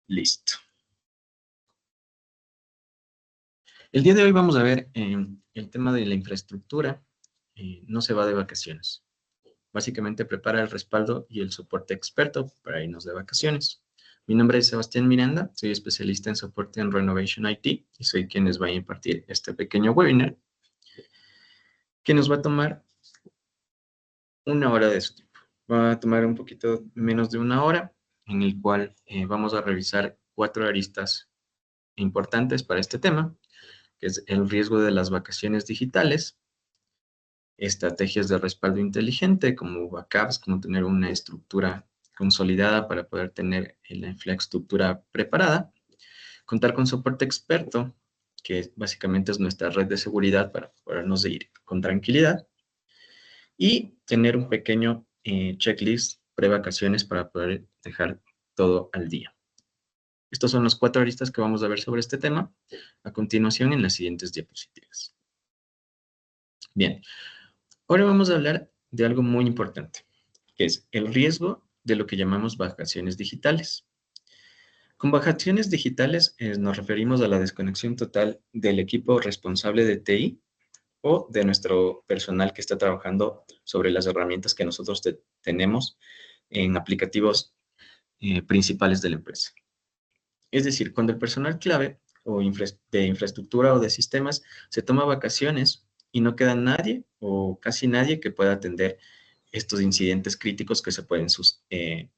Listo. El día de hoy vamos a ver el tema de la infraestructura. No se va de vacaciones. Básicamente prepara el respaldo y el soporte experto para irnos de vacaciones. Mi nombre es Sebastián Miranda, soy especialista en soporte en Renovation IT y soy quien les va a impartir este pequeño webinar que nos va a tomar una hora de su tiempo. Va a tomar un poquito menos de una hora, en el cual vamos a revisar 4 aristas importantes para este tema, que es el riesgo de las vacaciones digitales, estrategias de respaldo inteligente como backups, como tener una estructura consolidada para poder tener la infraestructura preparada, contar con soporte experto, que básicamente es nuestra red de seguridad para podernos ir con tranquilidad, y tener un pequeño checklist pre-vacaciones para poder dejar todo al día. Estos son los 4 aristas que vamos a ver sobre este tema a continuación en las siguientes diapositivas. Bien, ahora vamos a hablar de algo muy importante, que es el riesgo de lo que llamamos vacaciones digitales. Con vacaciones digitales nos referimos a la desconexión total del equipo responsable de TI o de nuestro personal que está trabajando sobre las herramientas que nosotros tenemos en aplicativos principales de la empresa. Es decir, cuando el personal clave o de infraestructura o de sistemas se toma vacaciones y no queda nadie o casi nadie que pueda atender estos incidentes críticos que se pueden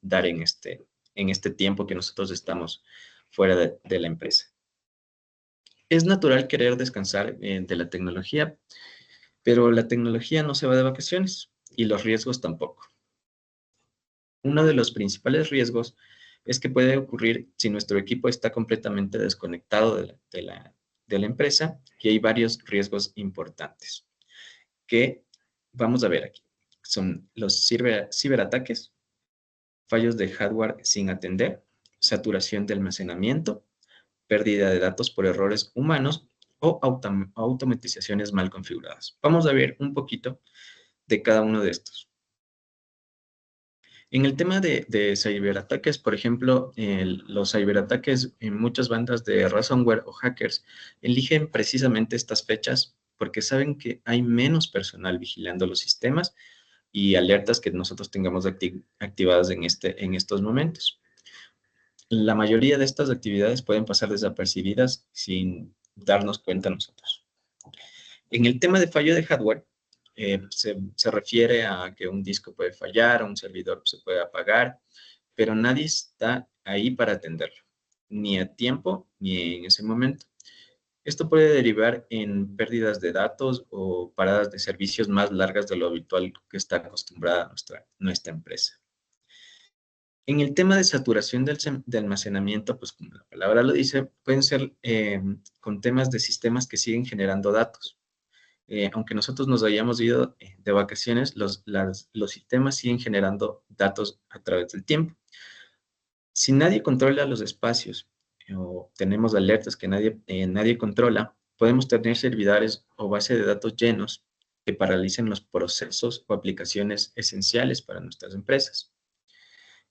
dar en este tiempo que nosotros estamos fuera de la empresa. Es natural querer descansar de la tecnología, pero la tecnología no se va de vacaciones y los riesgos tampoco. Uno de los principales riesgos es que puede ocurrir si nuestro equipo está completamente desconectado de la empresa, y hay varios riesgos importantes que vamos a ver aquí. Son los ciberataques, fallos de hardware sin atender, saturación de almacenamiento, pérdida de datos por errores humanos o automatizaciones mal configuradas. Vamos a ver un poquito de cada uno de estos. En el tema de ciberataques, por ejemplo, los ciberataques en muchas bandas de ransomware o hackers eligen precisamente estas fechas porque saben que hay menos personal vigilando los sistemas y alertas que nosotros tengamos activadas en estos momentos. La mayoría de estas actividades pueden pasar desapercibidas sin darnos cuenta nosotros. En el tema de fallo de hardware, se refiere a que un disco puede fallar, un servidor se puede apagar, pero nadie está ahí para atenderlo, ni a tiempo ni en ese momento. Esto puede derivar en pérdidas de datos o paradas de servicios más largas de lo habitual que está acostumbrada nuestra empresa. En el tema de saturación de almacenamiento, pues como la palabra lo dice, pueden ser con temas de sistemas que siguen generando datos. Aunque nosotros nos hayamos ido de vacaciones, los sistemas siguen generando datos a través del tiempo. Si nadie controla los espacios o tenemos alertas que nadie controla, podemos tener servidores o base de datos llenos que paralicen los procesos o aplicaciones esenciales para nuestras empresas.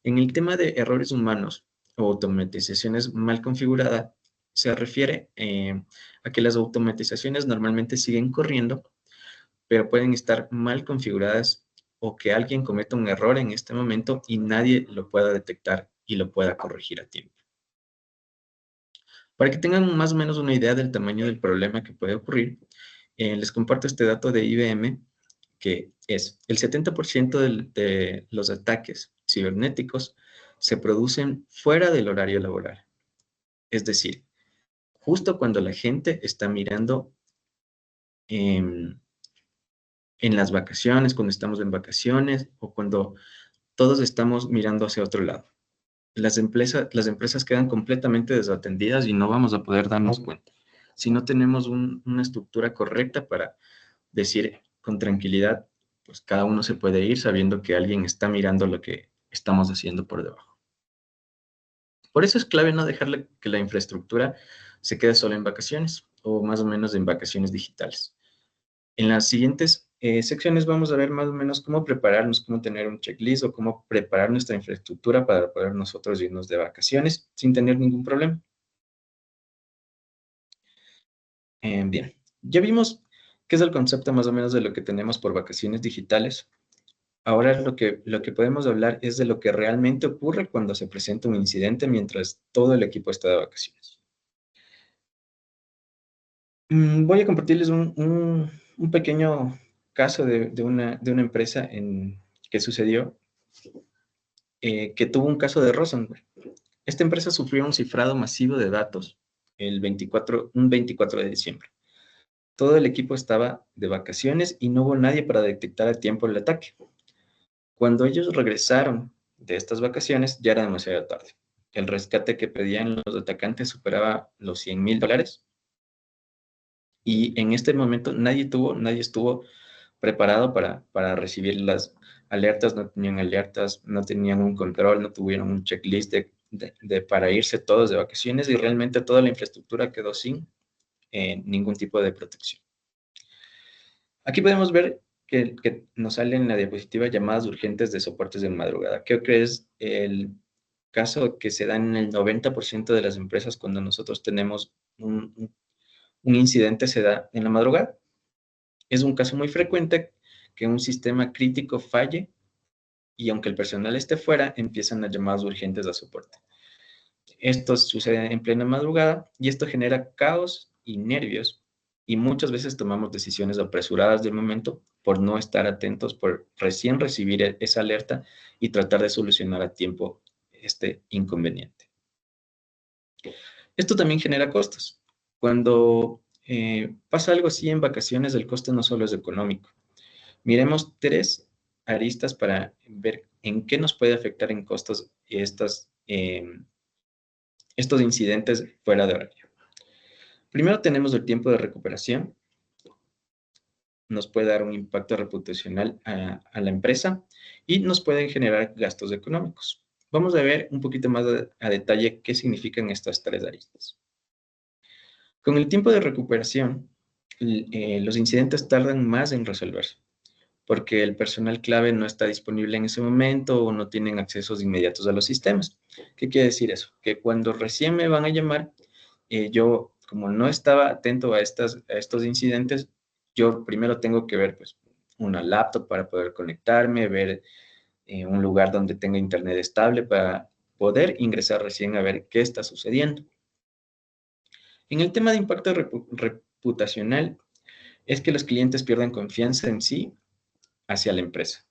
En el tema de errores humanos o automatizaciones mal configuradas, se refiere a que las automatizaciones normalmente siguen corriendo, pero pueden estar mal configuradas o que alguien cometa un error en este momento y nadie lo pueda detectar y lo pueda corregir a tiempo. Para que tengan más o menos una idea del tamaño del problema que puede ocurrir, les comparto este dato de IBM, que es el 70% de los ataques cibernéticos se producen fuera del horario laboral. Es decir, justo cuando la gente está mirando en las vacaciones, cuando estamos en vacaciones o cuando todos estamos mirando hacia otro lado. Las empresas quedan completamente desatendidas y no vamos a poder darnos cuenta. Si no tenemos una estructura correcta para decir con tranquilidad, pues cada uno se puede ir sabiendo que alguien está mirando lo que estamos haciendo por debajo. Por eso es clave no dejar que la infraestructura se quede solo en vacaciones o más o menos en vacaciones digitales. En las siguientes secciones vamos a ver más o menos cómo prepararnos, cómo tener un checklist o cómo preparar nuestra infraestructura para poder nosotros irnos de vacaciones sin tener ningún problema. Bien, ya vimos qué es el concepto más o menos de lo que tenemos por vacaciones digitales. Ahora lo que podemos hablar es de lo que realmente ocurre cuando se presenta un incidente mientras todo el equipo está de vacaciones. Voy a compartirles un pequeño caso de una empresa que sucedió, que tuvo un caso de ransomware. Esta empresa sufrió un cifrado masivo de datos un 24 de diciembre. Todo el equipo estaba de vacaciones y no hubo nadie para detectar a tiempo el ataque. Cuando ellos regresaron de estas vacaciones, ya era demasiado tarde. El rescate que pedían los atacantes superaba los $100,000 y en este momento nadie estuvo preparado para recibir las alertas, no tenían un control, no tuvieron un checklist para irse todos de vacaciones y realmente toda la infraestructura quedó sin ningún tipo de protección. Aquí podemos ver que nos sale en la diapositiva llamadas urgentes de soportes de madrugada. Creo que es el caso que se da en el 90% de las empresas cuando nosotros tenemos un incidente, se da en la madrugada. Es un caso muy frecuente que un sistema crítico falle y aunque el personal esté fuera, empiezan las llamadas urgentes de soporte. Esto sucede en plena madrugada y esto genera caos y nervios y muchas veces tomamos decisiones apresuradas del momento por no estar atentos, por recién recibir esa alerta y tratar de solucionar a tiempo este inconveniente. Esto también genera costos. Cuando pasa algo así en vacaciones, el costo no solo es económico. Miremos tres aristas para ver en qué nos puede afectar en costos estos incidentes fuera de horario. Primero tenemos el tiempo de recuperación. Nos puede dar un impacto reputacional a la empresa y nos pueden generar gastos económicos. Vamos a ver un poquito más a detalle qué significan estas tres aristas. Con el tiempo de recuperación, los incidentes tardan más en resolverse porque el personal clave no está disponible en ese momento o no tienen accesos inmediatos a los sistemas. ¿Qué quiere decir eso? Que cuando recién me van a llamar, yo, como no estaba atento a estos incidentes, yo primero tengo que ver pues, una laptop para poder conectarme, ver un lugar donde tenga internet estable para poder ingresar recién a ver qué está sucediendo. En el tema de impacto reputacional, es que los clientes pierden confianza en sí hacia la empresa.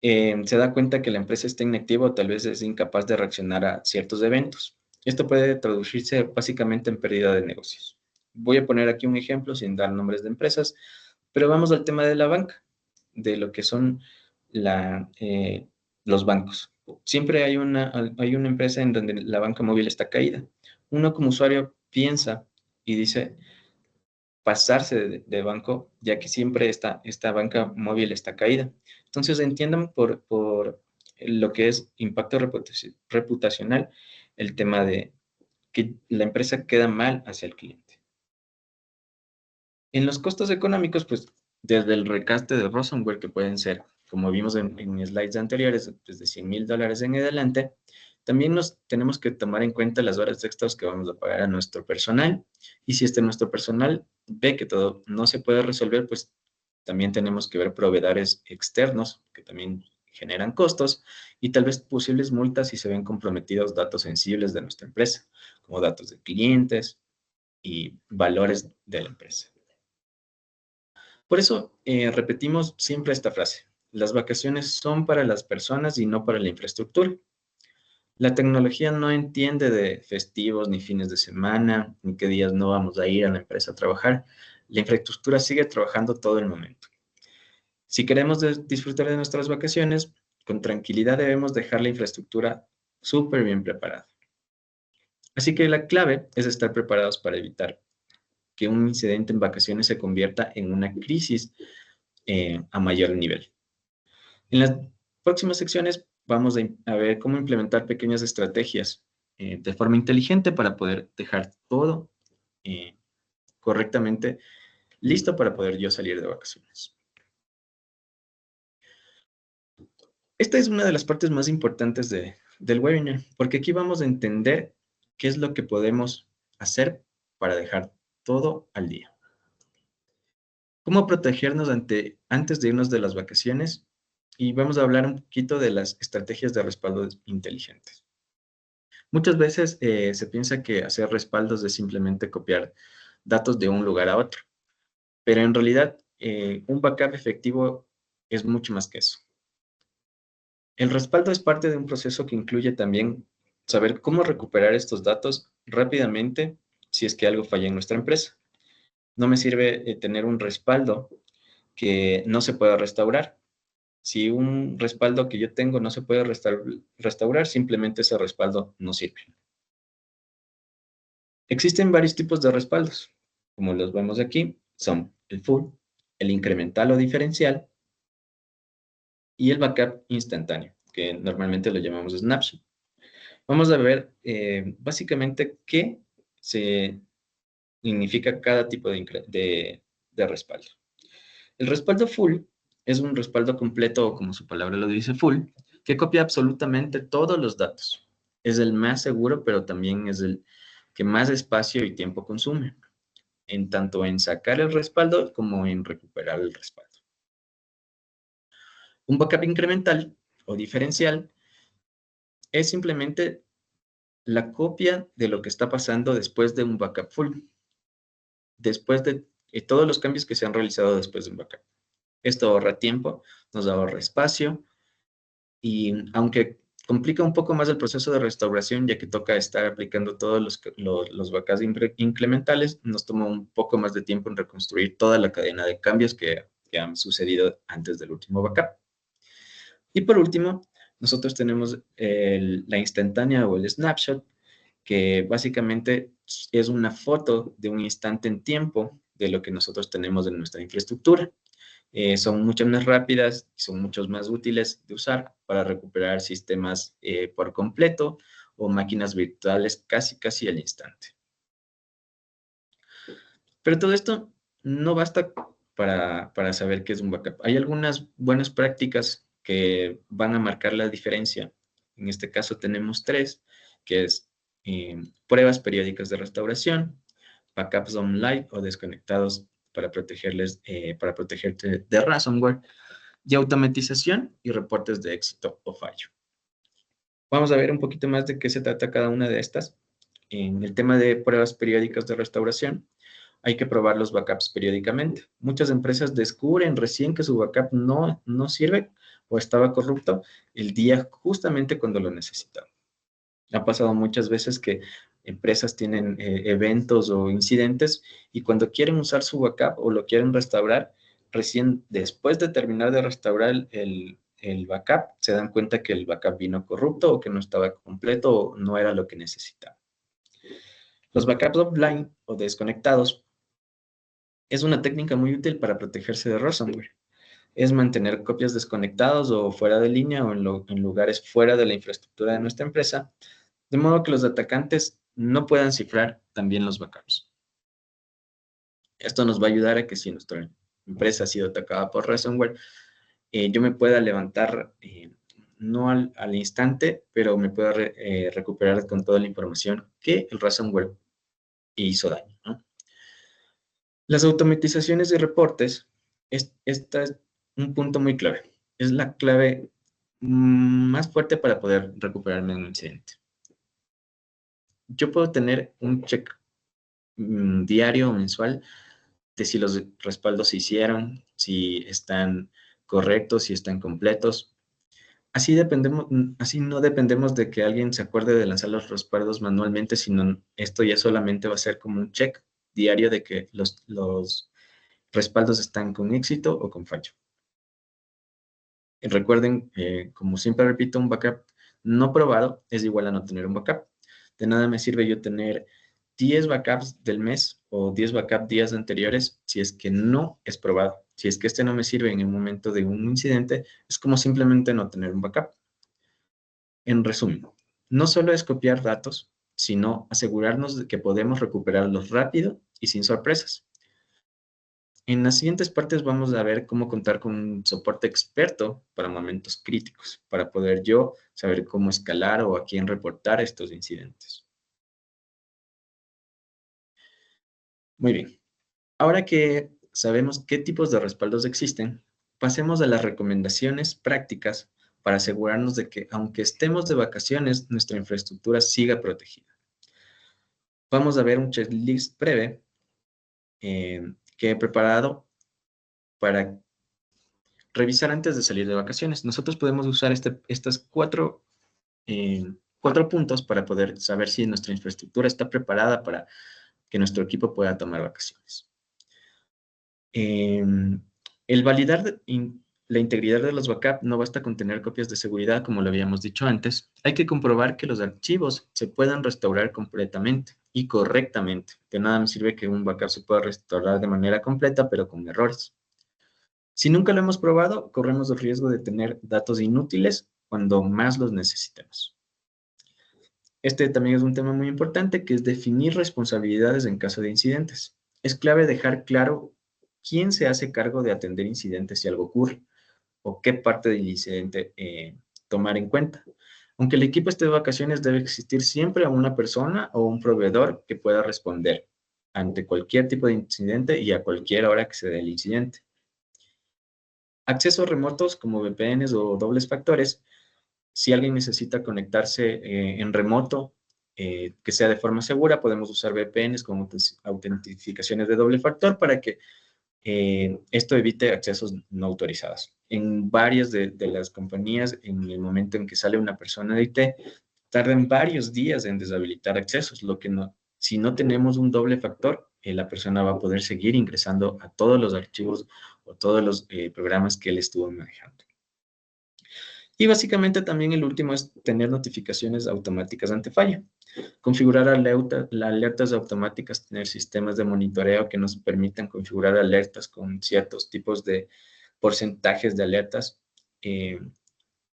Se da cuenta que la empresa está inactiva o tal vez es incapaz de reaccionar a ciertos eventos. Esto puede traducirse básicamente en pérdida de negocios. Voy a poner aquí un ejemplo sin dar nombres de empresas, pero vamos al tema de la banca, de lo que son los bancos. Siempre hay una empresa en donde la banca móvil está caída. Uno como usuario piensa y dice pasarse de banco, ya que siempre esta banca móvil está caída. Entonces entiendan por lo que es impacto reputacional el tema de que la empresa queda mal hacia el cliente. En los costos económicos, pues desde el recaste de ransomware, que pueden ser, como vimos en slides anteriores, desde $100,000 en adelante, también nos tenemos que tomar en cuenta las horas extras que vamos a pagar a nuestro personal. Y si nuestro personal ve que todo no se puede resolver, pues también tenemos que ver proveedores externos que también generan costos y tal vez posibles multas si se ven comprometidos datos sensibles de nuestra empresa, como datos de clientes y valores de la empresa. Por eso repetimos siempre esta frase. Las vacaciones son para las personas y no para la infraestructura. La tecnología no entiende de festivos, ni fines de semana, ni qué días no vamos a ir a la empresa a trabajar. La infraestructura sigue trabajando todo el momento. Si queremos disfrutar de nuestras vacaciones, con tranquilidad debemos dejar la infraestructura súper bien preparada. Así que la clave es estar preparados para evitar que un incidente en vacaciones se convierta en una crisis a mayor nivel. En las próximas secciones vamos a ver cómo implementar pequeñas estrategias de forma inteligente para poder dejar todo correctamente listo para poder yo salir de vacaciones. Esta es una de las partes más importantes del webinar, porque aquí vamos a entender qué es lo que podemos hacer para dejar todo al día. ¿Cómo protegernos antes de irnos de las vacaciones? Y vamos a hablar un poquito de las estrategias de respaldo inteligentes. Muchas veces se piensa que hacer respaldos es simplemente copiar datos de un lugar a otro, pero en realidad un backup efectivo es mucho más que eso. El respaldo es parte de un proceso que incluye también saber cómo recuperar estos datos rápidamente si es que algo falla en nuestra empresa. No me sirve tener un respaldo que no se pueda restaurar. Si un respaldo que yo tengo no se puede restaurar, simplemente ese respaldo no sirve. Existen varios tipos de respaldos, como los vemos aquí, son el full, el incremental o diferencial y el backup instantáneo, que normalmente lo llamamos snapshot. Vamos a ver básicamente qué significa cada tipo de respaldo. El respaldo full es un respaldo completo, o como su palabra lo dice, full, que copia absolutamente todos los datos. Es el más seguro, pero también es el que más espacio y tiempo consume, en tanto en sacar el respaldo como en recuperar el respaldo. Un backup incremental o diferencial es simplemente la copia de lo que está pasando después de un backup full, después de todos los cambios que se han realizado después de un backup. Esto ahorra tiempo, nos ahorra espacio y aunque complica un poco más el proceso de restauración, ya que toca estar aplicando todos los backups incrementales, nos toma un poco más de tiempo en reconstruir toda la cadena de cambios que han sucedido antes del último backup. Y por último, nosotros tenemos la instantánea o el snapshot, que básicamente es una foto de un instante en tiempo de lo que nosotros tenemos en nuestra infraestructura. Son mucho más rápidas y son mucho más útiles de usar para recuperar sistemas por completo o máquinas virtuales casi al instante. Pero todo esto no basta para saber qué es un backup. Hay algunas buenas prácticas que van a marcar la diferencia. En este caso tenemos tres, que es pruebas periódicas de restauración, backups online o desconectados para protegerte de ransomware, y automatización y reportes de éxito o fallo. Vamos a ver un poquito más de qué se trata cada una de estas. En el tema de pruebas periódicas de restauración, hay que probar los backups periódicamente. Muchas empresas descubren recién que su backup no sirve o estaba corrupto el día justamente cuando lo necesitan. Ha pasado muchas veces que empresas tienen eventos o incidentes y cuando quieren usar su backup o lo quieren restaurar, recién después de terminar de restaurar el backup, se dan cuenta que el backup vino corrupto o que no estaba completo o no era lo que necesitaba. Los backups offline o desconectados es una técnica muy útil para protegerse de ransomware. Es mantener copias desconectados o fuera de línea o en lugares fuera de la infraestructura de nuestra empresa, de modo que los atacantes no puedan cifrar también los backups. Esto nos va a ayudar a que si nuestra empresa ha sido atacada por ransomware, yo me pueda levantar, no al instante, pero me pueda recuperar con toda la información que el ransomware hizo daño, ¿no? Las automatizaciones de reportes, esta es un punto muy clave. Es la clave más fuerte para poder recuperarme de un incidente. Yo puedo tener un check diario o mensual de si los respaldos se hicieron, si están correctos, si están completos. Así no dependemos de que alguien se acuerde de lanzar los respaldos manualmente, sino esto ya solamente va a ser como un check diario de que los respaldos están con éxito o con fallo. Y recuerden, como siempre repito, un backup no probado es igual a no tener un backup. De nada me sirve yo tener 10 backups del mes o 10 backups días anteriores si es que no es probado. Si es que este no me sirve en el momento de un incidente, es como simplemente no tener un backup. En resumen, no solo es copiar datos, sino asegurarnos de que podemos recuperarlos rápido y sin sorpresas. En las siguientes partes vamos a ver cómo contar con un soporte experto para momentos críticos, para poder yo saber cómo escalar o a quién reportar estos incidentes. Muy bien. Ahora que sabemos qué tipos de respaldos existen, pasemos a las recomendaciones prácticas para asegurarnos de que, aunque estemos de vacaciones, nuestra infraestructura siga protegida. Vamos a ver un checklist breve que he preparado para revisar antes de salir de vacaciones. Nosotros podemos usar estas cuatro puntos para poder saber si nuestra infraestructura está preparada para que nuestro equipo pueda tomar vacaciones. El validar la integridad de los backups no basta con tener copias de seguridad, como lo habíamos dicho antes. Hay que comprobar que los archivos se puedan restaurar completamente y correctamente. De nada me sirve que un backup se pueda restaurar de manera completa, pero con errores. Si nunca lo hemos probado, corremos el riesgo de tener datos inútiles cuando más los necesitemos. Este también es un tema muy importante, que es definir responsabilidades en caso de incidentes. Es clave dejar claro quién se hace cargo de atender incidentes si algo ocurre, o qué parte del incidente tomar en cuenta. Aunque el equipo esté de vacaciones, debe existir siempre una persona o un proveedor que pueda responder ante cualquier tipo de incidente y a cualquier hora que se dé el incidente. Accesos remotos como VPNs o dobles factores. Si alguien necesita conectarse en remoto, que sea de forma segura, podemos usar VPNs con autentificaciones de doble factor para que esto evite accesos no autorizados. En varias de las compañías, en el momento en que sale una persona de IT, tardan varios días en deshabilitar accesos, lo que no, si no tenemos un doble factor, la persona va a poder seguir ingresando a todos los archivos o todos los programas que él estuvo manejando. Y básicamente también el último es tener notificaciones automáticas ante falla. Configurar alertas automáticas, tener sistemas de monitoreo que nos permitan configurar alertas con ciertos tipos de porcentajes de alertas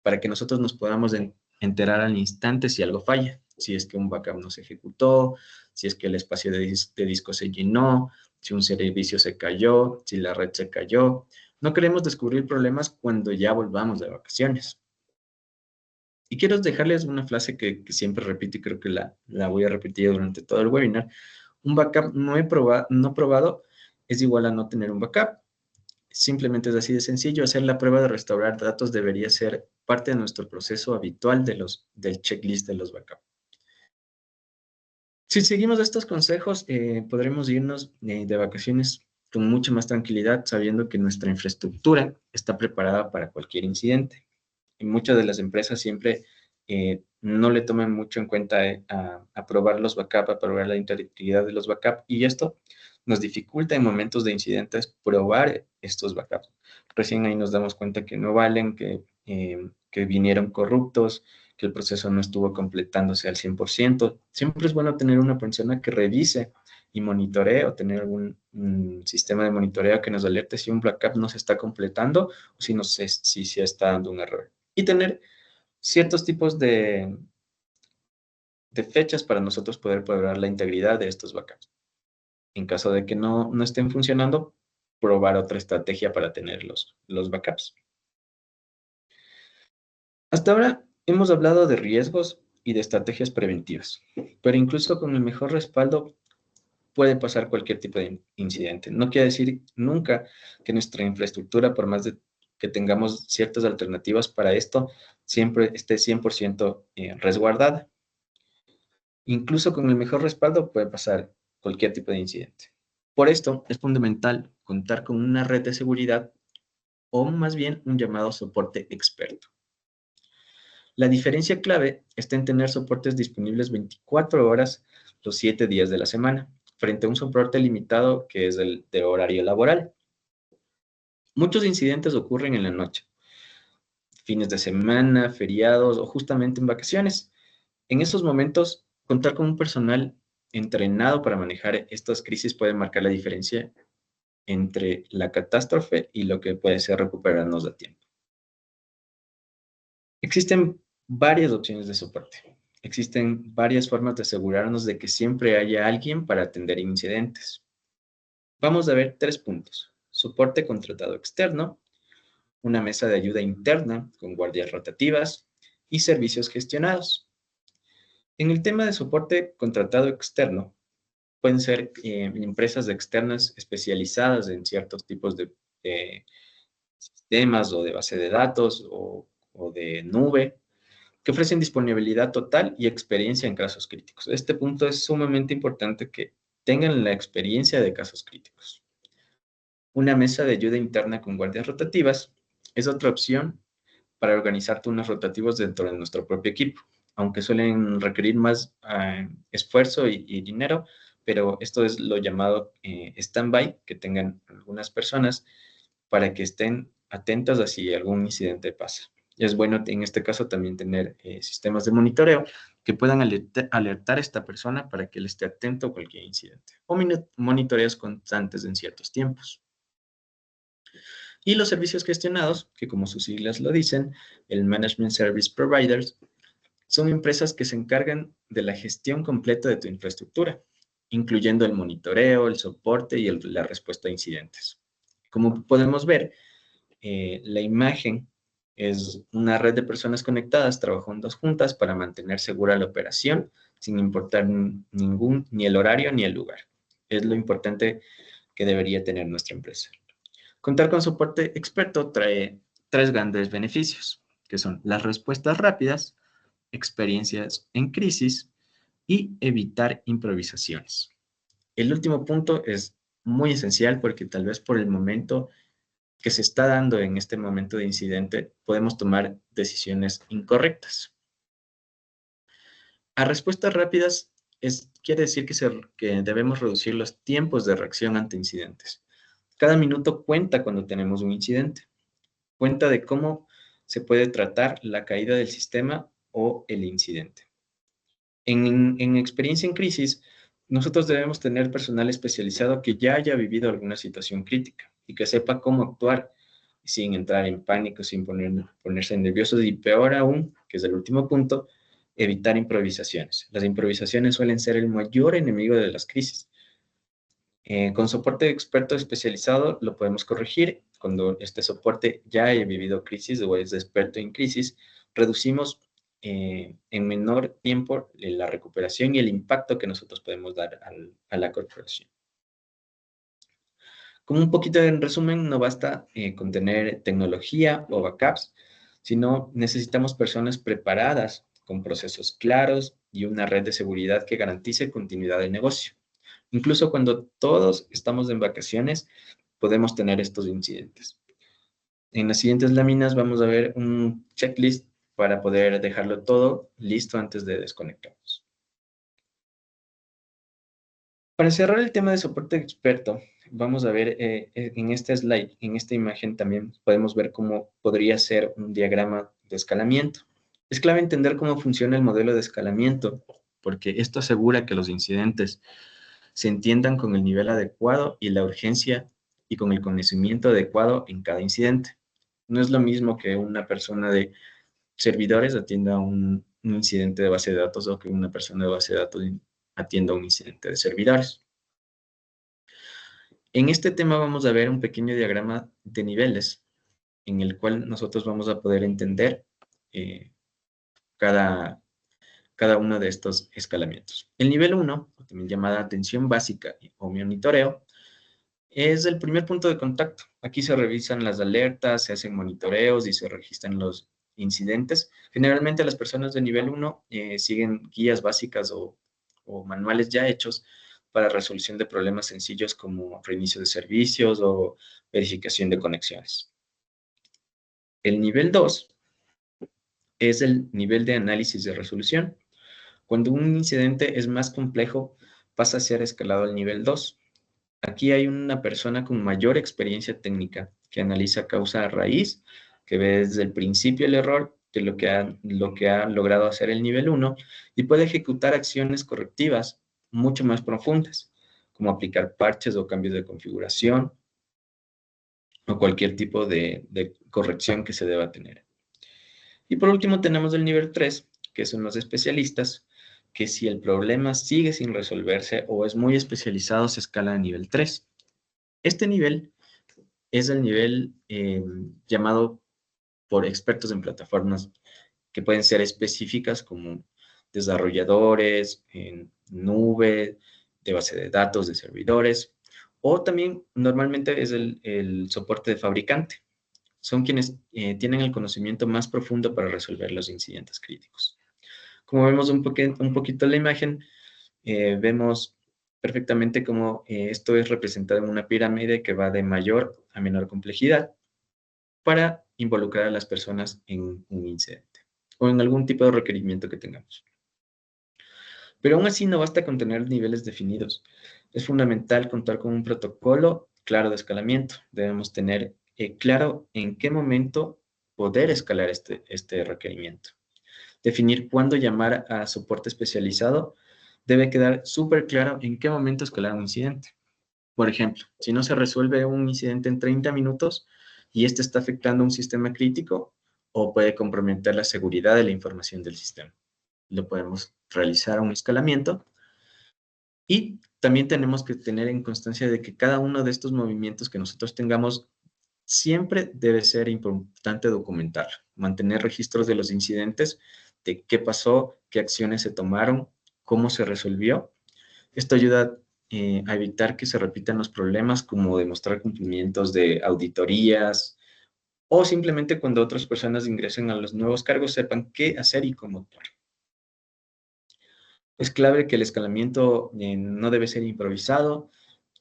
para que nosotros nos podamos enterar al instante si algo falla, si es que un backup no se ejecutó, si es que el espacio de disco se llenó, si un servicio se cayó, si la red se cayó. No queremos descubrir problemas cuando ya volvamos de vacaciones. Y quiero dejarles una frase que siempre repito y creo que la voy a repetir durante todo el webinar. Un backup no probado es igual a no tener un backup. Simplemente es así de sencillo. Hacer la prueba de restaurar datos debería ser parte de nuestro proceso habitual del checklist de los backups. Si seguimos estos consejos, podremos irnos de vacaciones con mucha más tranquilidad, sabiendo que nuestra infraestructura está preparada para cualquier incidente. Y muchas de las empresas siempre no le toman mucho en cuenta a probar los backups, a probar la integridad de los backups, y esto nos dificulta en momentos de incidentes probar estos backups. Recién ahí nos damos cuenta que no valen, que vinieron corruptos, que el proceso no estuvo completándose al 100%. Siempre es bueno tener una persona que revise y monitoree, o tener algún sistema de monitoreo que nos alerte si un backup no se está completando o si, no sé, si se está dando un error. Y tener ciertos tipos de fechas para nosotros poder probar la integridad de estos backups. En caso de que no estén funcionando, probar otra estrategia para tener los backups. Hasta ahora hemos hablado de riesgos y de estrategias preventivas, pero incluso con el mejor respaldo puede pasar cualquier tipo de incidente. No quiere decir nunca que nuestra infraestructura, por más de que tengamos ciertas alternativas para esto, siempre esté 100% resguardada. Incluso con el mejor respaldo puede pasar cualquier tipo de incidente. Por esto es fundamental contar con una red de seguridad, o más bien un llamado soporte experto. La diferencia clave está en tener soportes disponibles 24 horas los 7 días de la semana, frente a un soporte limitado que es el de horario laboral. Muchos incidentes ocurren en la noche, fines de semana, feriados o justamente en vacaciones. En esos momentos, contar con un personal entrenado para manejar estas crisis puede marcar la diferencia entre la catástrofe y lo que puede ser recuperarnos a tiempo. Existen varias opciones de soporte. Existen varias formas de asegurarnos de que siempre haya alguien para atender incidentes. Vamos a ver 3 puntos. soporte contratado externo, una mesa de ayuda interna con guardias rotativas y servicios gestionados. En el tema de soporte contratado externo, pueden ser empresas externas especializadas en ciertos tipos de sistemas o de base de datos o de nube, que ofrecen disponibilidad total y experiencia en casos críticos. Este punto es sumamente importante que tengan la experiencia de casos críticos. Una mesa de ayuda interna con guardias rotativas es otra opción para organizar turnos rotativos dentro de nuestro propio equipo, aunque suelen requerir más esfuerzo y dinero, pero esto es lo llamado stand-by, que tengan algunas personas para que estén atentas a si algún incidente pasa. Es bueno en este caso también tener sistemas de monitoreo que puedan alertar a esta persona para que él esté atento a cualquier incidente o monitoreos constantes en ciertos tiempos. Y los servicios gestionados, que como sus siglas lo dicen, el Management Service Providers, son empresas que se encargan de la gestión completa de tu infraestructura, incluyendo el monitoreo, el soporte y la respuesta a incidentes. Como podemos ver, la imagen es una red de personas conectadas trabajando juntas para mantener segura la operación sin importar ni el horario ni el lugar. Es lo importante que debería tener nuestra empresa. Contar con soporte experto trae tres grandes beneficios, que son las respuestas rápidas, experiencias en crisis y evitar improvisaciones. El último punto es muy esencial porque tal vez por el momento que se está dando en este momento de incidente, podemos tomar decisiones incorrectas. A respuestas rápidas quiere decir que debemos reducir los tiempos de reacción ante incidentes. Cada minuto cuenta cuando tenemos un incidente. Cuenta de cómo se puede tratar la caída del sistema o el incidente. En experiencia en crisis, nosotros debemos tener personal especializado que ya haya vivido alguna situación crítica y que sepa cómo actuar sin entrar en pánico, sin ponerse nerviosos y peor aún, que es el último punto, evitar improvisaciones. Las improvisaciones suelen ser el mayor enemigo de las crisis. Con soporte experto especializado lo podemos corregir. Cuando este soporte ya haya vivido crisis o es experto en crisis, reducimos en menor tiempo la recuperación y el impacto que nosotros podemos dar a la corporación. Como un poquito en resumen, no basta con tener tecnología o backups, sino necesitamos personas preparadas con procesos claros y una red de seguridad que garantice continuidad del negocio. Incluso cuando todos estamos en vacaciones, podemos tener estos incidentes. En las siguientes láminas vamos a ver un checklist para poder dejarlo todo listo antes de desconectarnos. Para cerrar el tema de soporte experto, vamos a ver en este slide, en esta imagen también podemos ver cómo podría ser un diagrama de escalamiento. Es clave entender cómo funciona el modelo de escalamiento, porque esto asegura que los incidentes se entiendan con el nivel adecuado y la urgencia y con el conocimiento adecuado en cada incidente. No es lo mismo que una persona de servidores atienda un incidente de base de datos o que una persona de base de datos atienda un incidente de servidores. En este tema vamos a ver un pequeño diagrama de niveles en el cual nosotros vamos a poder entender cada uno de estos escalamientos. El nivel 1, también llamada atención básica o monitoreo, es el primer punto de contacto. Aquí se revisan las alertas, se hacen monitoreos y se registran los incidentes. Generalmente las personas de nivel 1 siguen guías básicas o manuales ya hechos para resolución de problemas sencillos como reinicio de servicios o verificación de conexiones. El nivel 2 es el nivel de análisis de resolución. Cuando un incidente es más complejo, pasa a ser escalado al nivel 2. Aquí hay una persona con mayor experiencia técnica que analiza causa a raíz, que ve desde el principio el error de lo que ha logrado hacer el nivel 1 y puede ejecutar acciones correctivas mucho más profundas, como aplicar parches o cambios de configuración o cualquier tipo de corrección que se deba tener. Y por último tenemos el nivel 3, que son los especialistas, que si el problema sigue sin resolverse o es muy especializado, se escala a nivel 3. Este nivel es el nivel llamado por expertos en plataformas que pueden ser específicas como desarrolladores, en nube, de base de datos, de servidores, o también normalmente es el soporte de fabricante. Son quienes tienen el conocimiento más profundo para resolver los incidentes críticos. Como vemos un poquito en la imagen, vemos perfectamente cómo esto es representado en una pirámide que va de mayor a menor complejidad para involucrar a las personas en un incidente o en algún tipo de requerimiento que tengamos. Pero aún así no basta con tener niveles definidos. Es fundamental contar con un protocolo claro de escalamiento. Debemos tener claro en qué momento poder escalar este requerimiento. Definir cuándo llamar a soporte especializado. Debe quedar súper claro en qué momento escalar un incidente. Por ejemplo, si no se resuelve un incidente en 30 minutos y este está afectando un sistema crítico o puede comprometer la seguridad de la información del sistema. Lo podemos realizar un escalamiento y también tenemos que tener en constancia de que cada uno de estos movimientos que nosotros tengamos siempre debe ser importante documentar, mantener registros de los incidentes, de qué pasó, qué acciones se tomaron, cómo se resolvió. Esto ayuda a evitar que se repitan los problemas, como demostrar cumplimientos de auditorías o simplemente cuando otras personas ingresen a los nuevos cargos sepan qué hacer y cómo actuar. Es clave que el escalamiento no debe ser improvisado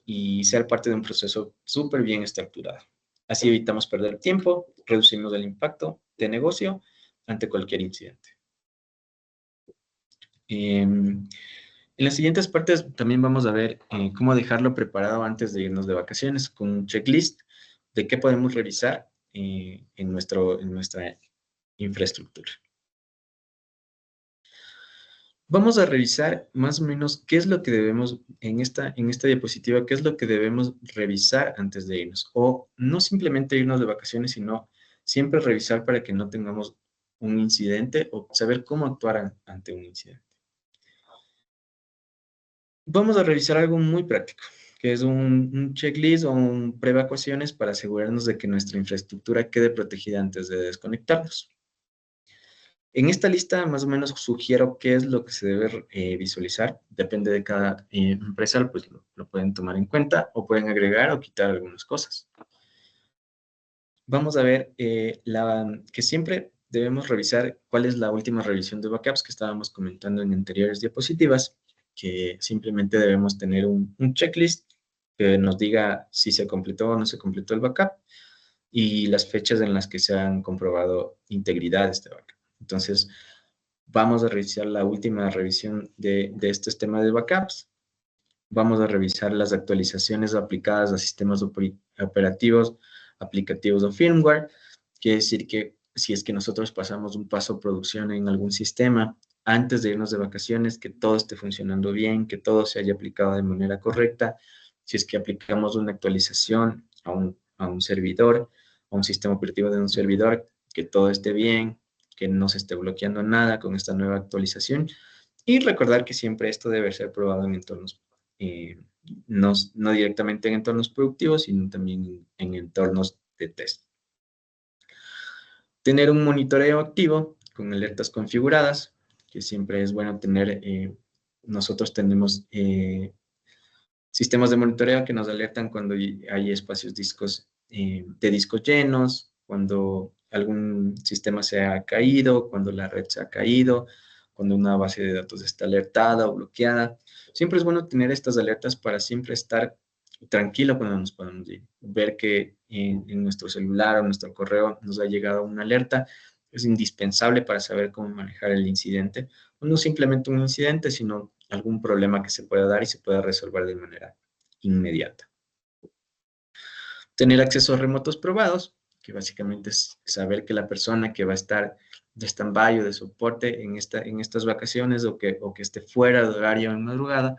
y ser parte de un proceso súper bien estructurado. Así evitamos perder tiempo, reducimos el impacto de negocio ante cualquier incidente. En las siguientes partes también vamos a ver cómo dejarlo preparado antes de irnos de vacaciones, con un checklist de qué podemos revisar en nuestra infraestructura. Vamos a revisar más o menos qué es lo que debemos, en esta diapositiva, qué es lo que debemos revisar antes de irnos. O no simplemente irnos de vacaciones, sino siempre revisar para que no tengamos un incidente o saber cómo actuar ante un incidente. Vamos a revisar algo muy práctico, que es un checklist o un pre-evacuaciones para asegurarnos de que nuestra infraestructura quede protegida antes de desconectarnos. En esta lista más o menos sugiero qué es lo que se debe visualizar. Depende de cada empresa, pues lo pueden tomar en cuenta o pueden agregar o quitar algunas cosas. Vamos a ver que siempre debemos revisar cuál es la última revisión de backups que estábamos comentando en anteriores diapositivas, que simplemente debemos tener un checklist que nos diga si se completó o no se completó el backup y las fechas en las que se han comprobado integridad de este backup. Entonces, vamos a revisar la última revisión de este tema de backups. Vamos a revisar las actualizaciones aplicadas a sistemas operativos, aplicativos o firmware. Quiere decir que si es que nosotros pasamos un paso a producción en algún sistema, antes de irnos de vacaciones, que todo esté funcionando bien, que todo se haya aplicado de manera correcta. Si es que aplicamos una actualización a un servidor, a un sistema operativo de un servidor, que todo esté bien, que no se esté bloqueando nada con esta nueva actualización. Y recordar que siempre esto debe ser probado en entornos, eh, no directamente en entornos productivos, sino también en entornos de test. Tener un monitoreo activo con alertas configuradas, que siempre es bueno tener. Nosotros tenemos sistemas de monitoreo que nos alertan cuando hay espacios de discos llenos, cuando algún sistema se ha caído, cuando la red se ha caído, cuando una base de datos está alertada o bloqueada. Siempre es bueno tener estas alertas para siempre estar tranquilo cuando nos podamos ir. Ver que en nuestro celular o nuestro correo nos ha llegado una alerta es indispensable para saber cómo manejar el incidente. No simplemente un incidente, sino algún problema que se pueda dar y se pueda resolver de manera inmediata. Tener accesos remotos probados, que básicamente es saber que la persona que va a estar de stand-by o de soporte en estas vacaciones o que esté fuera de horario en madrugada,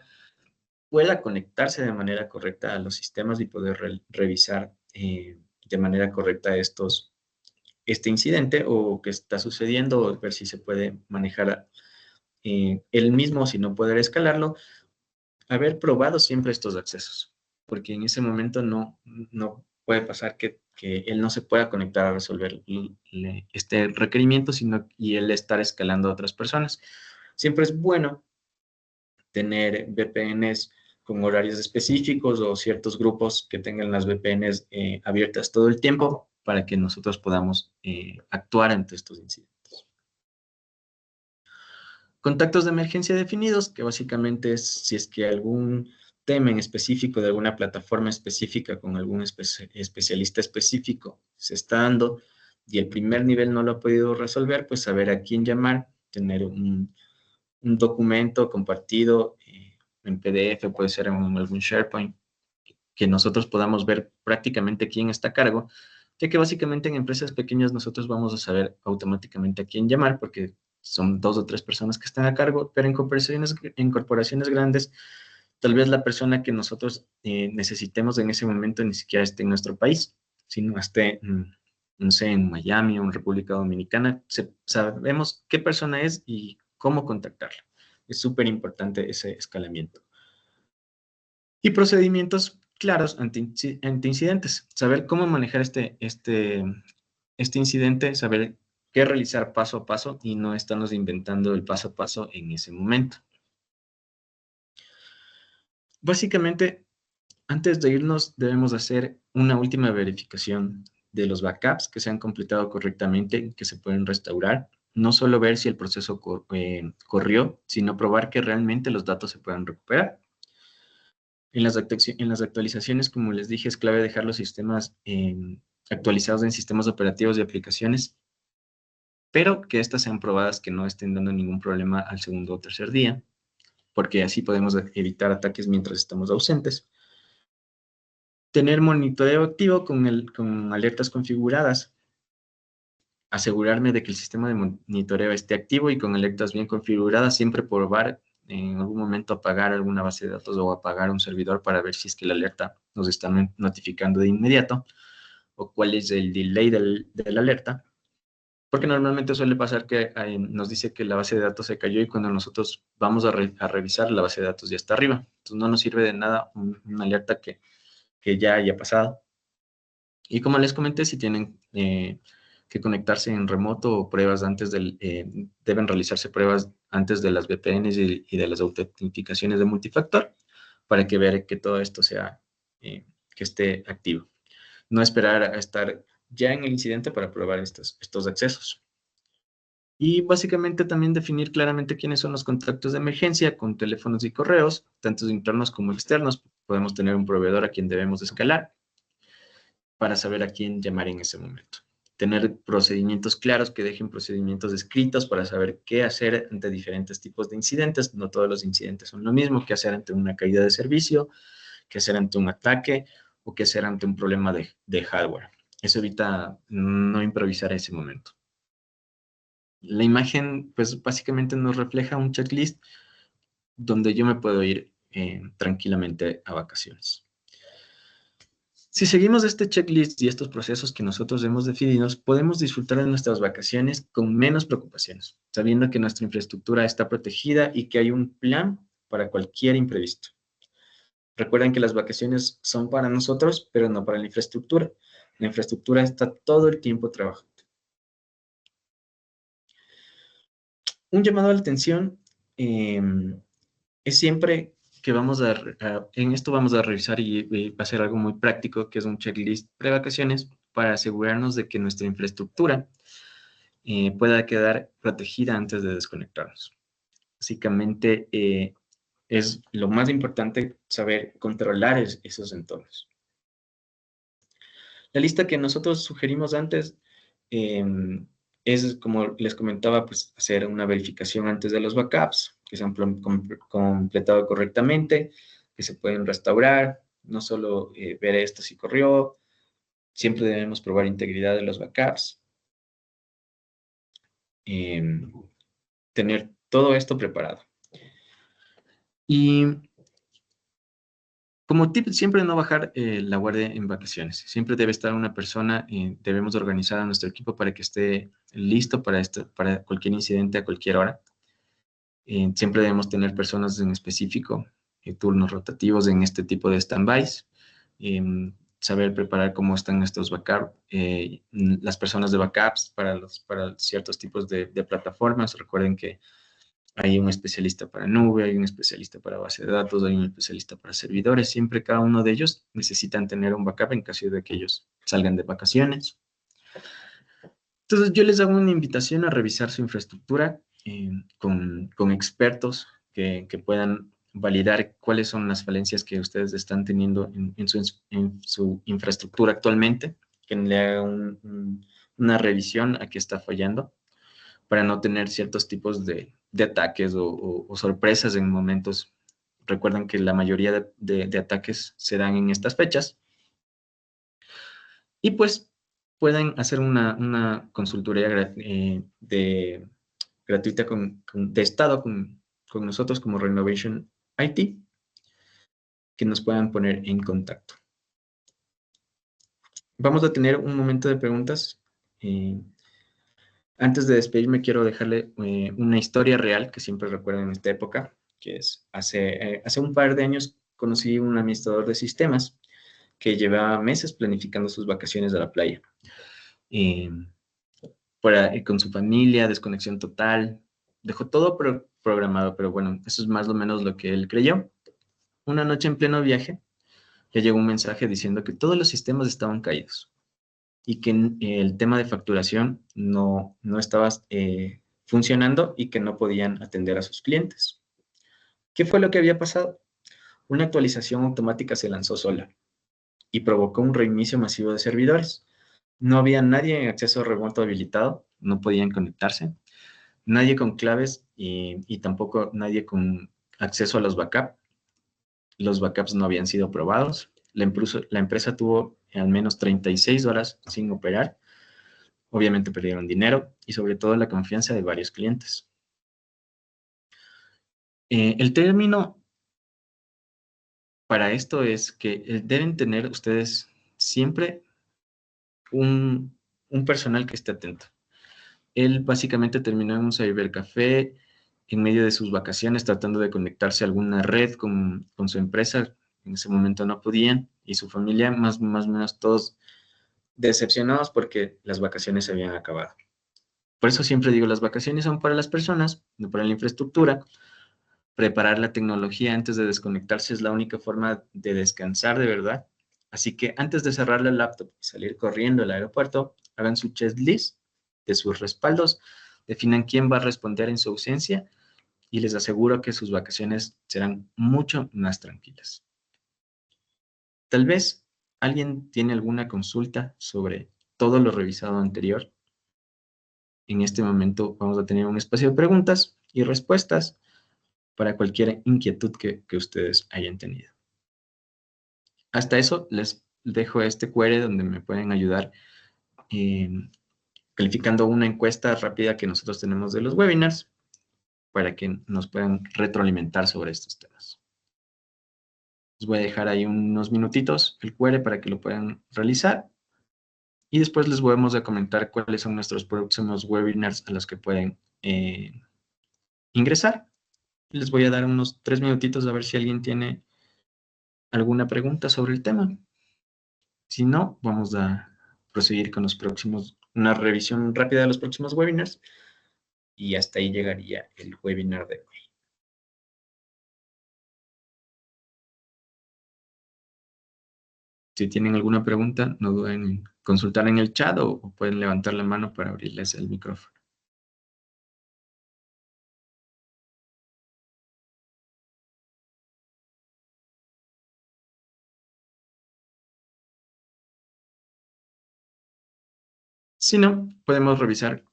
pueda conectarse de manera correcta a los sistemas y poder revisar de manera correcta este incidente o qué está sucediendo o ver si se puede manejar él mismo, si no poder escalarlo, haber probado siempre estos accesos, porque en ese momento no puede pasar que él no se pueda conectar a resolver este requerimiento, y él estar escalando a otras personas. Siempre es bueno tener VPNs con horarios específicos o ciertos grupos que tengan las VPNs abiertas todo el tiempo para que nosotros podamos actuar ante estos incidentes. Contactos de emergencia definidos, que básicamente es si es que algún tema en específico de alguna plataforma específica con algún especialista específico se está dando y el primer nivel no lo ha podido resolver, pues saber a quién llamar, tener un documento compartido en PDF, puede ser en algún SharePoint, que nosotros podamos ver prácticamente quién está a cargo, ya que básicamente en empresas pequeñas nosotros vamos a saber automáticamente a quién llamar, porque son 2 o 3 personas que están a cargo, pero en corporaciones grandes, tal vez la persona que nosotros necesitemos en ese momento ni siquiera esté en nuestro país, sino esté, no sé, en Miami o en República Dominicana. Sabemos qué persona es y cómo contactarla. Es súper importante ese escalamiento. Y procedimientos claros ante incidentes. Saber cómo manejar este incidente, saber qué realizar paso a paso y no estarnos inventando el paso a paso en ese momento. Básicamente, antes de irnos, debemos hacer una última verificación de los backups que se han completado correctamente, que se pueden restaurar. No solo ver si el proceso corrió, sino probar que realmente los datos se puedan recuperar. En las actualizaciones, como les dije, es clave dejar los sistemas actualizados en sistemas operativos y aplicaciones, pero que estas sean probadas que no estén dando ningún problema al segundo o tercer día, porque así podemos evitar ataques mientras estamos ausentes. Tener monitoreo activo con alertas configuradas. Asegurarme de que el sistema de monitoreo esté activo y con alertas bien configuradas, siempre probar en algún momento apagar alguna base de datos o apagar un servidor para ver si es que la alerta nos está notificando de inmediato o cuál es el delay de la alerta. Porque normalmente suele pasar que nos dice que la base de datos se cayó y cuando nosotros vamos a revisar, la base de datos ya está arriba. Entonces no nos sirve de nada una alerta que ya haya pasado. Y como les comenté, si tienen que conectarse en remoto o pruebas deben realizarse pruebas antes de las VPNs y de las autentificaciones de multifactor para que vean que todo esto que esté activo. No esperar a estar ya en el incidente para probar estos accesos. Y básicamente también definir claramente quiénes son los contactos de emergencia con teléfonos y correos, tanto internos como externos. Podemos tener un proveedor a quien debemos escalar para saber a quién llamar en ese momento. Tener procedimientos claros que dejen procedimientos escritos para saber qué hacer ante diferentes tipos de incidentes. No todos los incidentes son lo mismo, qué hacer ante una caída de servicio, qué hacer ante un ataque o qué hacer ante un problema de hardware. Eso evita no improvisar a ese momento. La imagen, pues básicamente nos refleja un checklist donde yo me puedo ir tranquilamente a vacaciones. Si seguimos este checklist y estos procesos que nosotros hemos definido, podemos disfrutar de nuestras vacaciones con menos preocupaciones, sabiendo que nuestra infraestructura está protegida y que hay un plan para cualquier imprevisto. Recuerden que las vacaciones son para nosotros, pero no para la infraestructura. La infraestructura está todo el tiempo trabajando. Un llamado a la atención es siempre que en esto vamos a revisar y va a ser algo muy práctico, que es un checklist pre-vacaciones para asegurarnos de que nuestra infraestructura pueda quedar protegida antes de desconectarnos. Básicamente, es lo más importante saber controlar esos entornos. La lista que nosotros sugerimos antes es, como les comentaba, pues hacer una verificación antes de los backups, que se han completado correctamente, que se pueden restaurar, no solo ver esto si corrió, siempre debemos probar integridad de los backups, tener todo esto preparado. Y como tip, siempre no bajar la guardia en vacaciones. Siempre debe estar una persona, debemos organizar a nuestro equipo para que esté listo para cualquier incidente a cualquier hora. Siempre debemos tener personas en específico, turnos rotativos en este tipo de stand-bys. saber preparar cómo están estos backups, las personas de backups para ciertos tipos de plataformas. Recuerden que hay un especialista para nube, hay un especialista para base de datos, hay un especialista para servidores. Siempre cada uno de ellos necesitan tener un backup en caso de que ellos salgan de vacaciones. Entonces, yo les hago una invitación a revisar su infraestructura con expertos que puedan validar cuáles son las falencias que ustedes están teniendo en su infraestructura actualmente, que le haga una revisión a qué está fallando para no tener ciertos tipos de ataques o sorpresas en momentos. Recuerden que la mayoría de ataques se dan en estas fechas. Y pues pueden hacer una consultoría gratuita de estado con nosotros como Renovation IT, que nos puedan poner en contacto. Vamos a tener un momento de preguntas. Antes de despedirme, quiero dejarle una historia real que siempre recuerdo en esta época, que es hace un par de años conocí un administrador de sistemas que llevaba meses planificando sus vacaciones a la playa. Con su familia, desconexión total, dejó todo programado, pero bueno, eso es más o menos lo que él creyó. Una noche en pleno viaje, le llegó un mensaje diciendo que todos los sistemas estaban caídos y que el tema de facturación no estaba funcionando y que no podían atender a sus clientes. ¿Qué fue lo que había pasado? Una actualización automática se lanzó sola y provocó un reinicio masivo de servidores. No había nadie en acceso remoto habilitado, no podían conectarse, nadie con claves y tampoco nadie con acceso a los backups. Los backups no habían sido probados. La empresa tuvo al menos 36 horas sin operar. Obviamente perdieron dinero y sobre todo la confianza de varios clientes. El término para esto es que deben tener ustedes siempre un personal que esté atento. Él básicamente terminó en un cybercafé en medio de sus vacaciones tratando de conectarse a alguna red con su empresa. En ese momento no podían y su familia más o menos todos decepcionados porque las vacaciones se habían acabado. Por eso siempre digo, las vacaciones son para las personas, no para la infraestructura. Preparar la tecnología antes de desconectarse es la única forma de descansar de verdad. Así que antes de cerrar la laptop y salir corriendo al aeropuerto, hagan su checklist de sus respaldos, definan quién va a responder en su ausencia y les aseguro que sus vacaciones serán mucho más tranquilas. Tal vez alguien tiene alguna consulta sobre todo lo revisado anterior. En este momento vamos a tener un espacio de preguntas y respuestas para cualquier inquietud que ustedes hayan tenido. Hasta eso, les dejo este QR donde me pueden ayudar calificando una encuesta rápida que nosotros tenemos de los webinars para que nos puedan retroalimentar sobre estos temas. Les voy a dejar ahí unos minutitos el QR para que lo puedan realizar y después les vamos a comentar cuáles son nuestros próximos webinars a los que pueden ingresar. Les voy a dar unos 3 minutitos a ver si alguien tiene alguna pregunta sobre el tema. Si no, vamos a proseguir con una revisión rápida de los próximos webinars y hasta ahí llegaría el webinar de hoy. Si tienen alguna pregunta, no duden en consultar en el chat o pueden levantar la mano para abrirles el micrófono. Si no, podemos revisar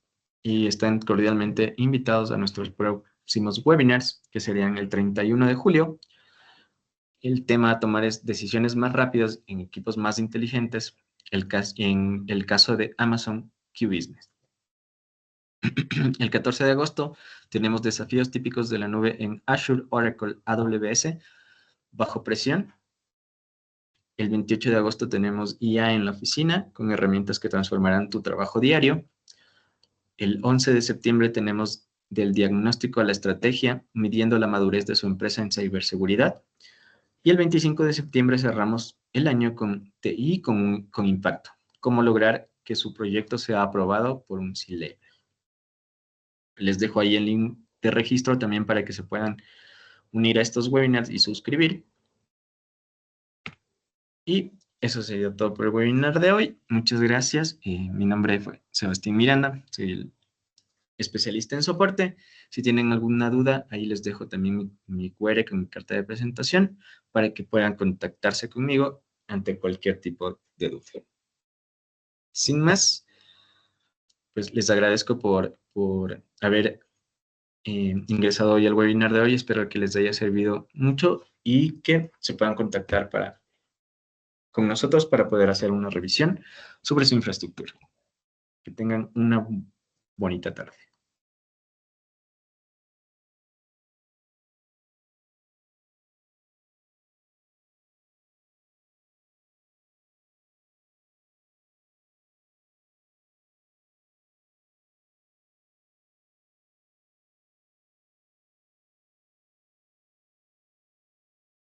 y están cordialmente invitados a nuestros próximos webinars, que serían el 31 de julio. El tema a tomar es decisiones más rápidas en equipos más inteligentes, en el caso de Amazon Q Business. El 14 de agosto tenemos desafíos típicos de la nube en Azure, Oracle, AWS, bajo presión. El 28 de agosto tenemos IA en la oficina, con herramientas que transformarán tu trabajo diario. El 11 de septiembre tenemos del diagnóstico a la estrategia, midiendo la madurez de su empresa en ciberseguridad. Y el 25 de septiembre cerramos el año con TI con impacto. Cómo lograr que su proyecto sea aprobado por un C-Level. Les dejo ahí el link de registro también para que se puedan unir a estos webinars y suscribir. Y eso sería todo por el webinar de hoy. Muchas gracias. Mi nombre fue Sebastián Miranda. Soy el especialista en soporte. Si tienen alguna duda, ahí les dejo también mi QR con mi carta de presentación para que puedan contactarse conmigo ante cualquier tipo de duda. Sin más, pues les agradezco por haber ingresado hoy al webinar de hoy. Espero que les haya servido mucho y que se puedan contactar con nosotros para poder hacer una revisión sobre su infraestructura. Que tengan una bonita tarde.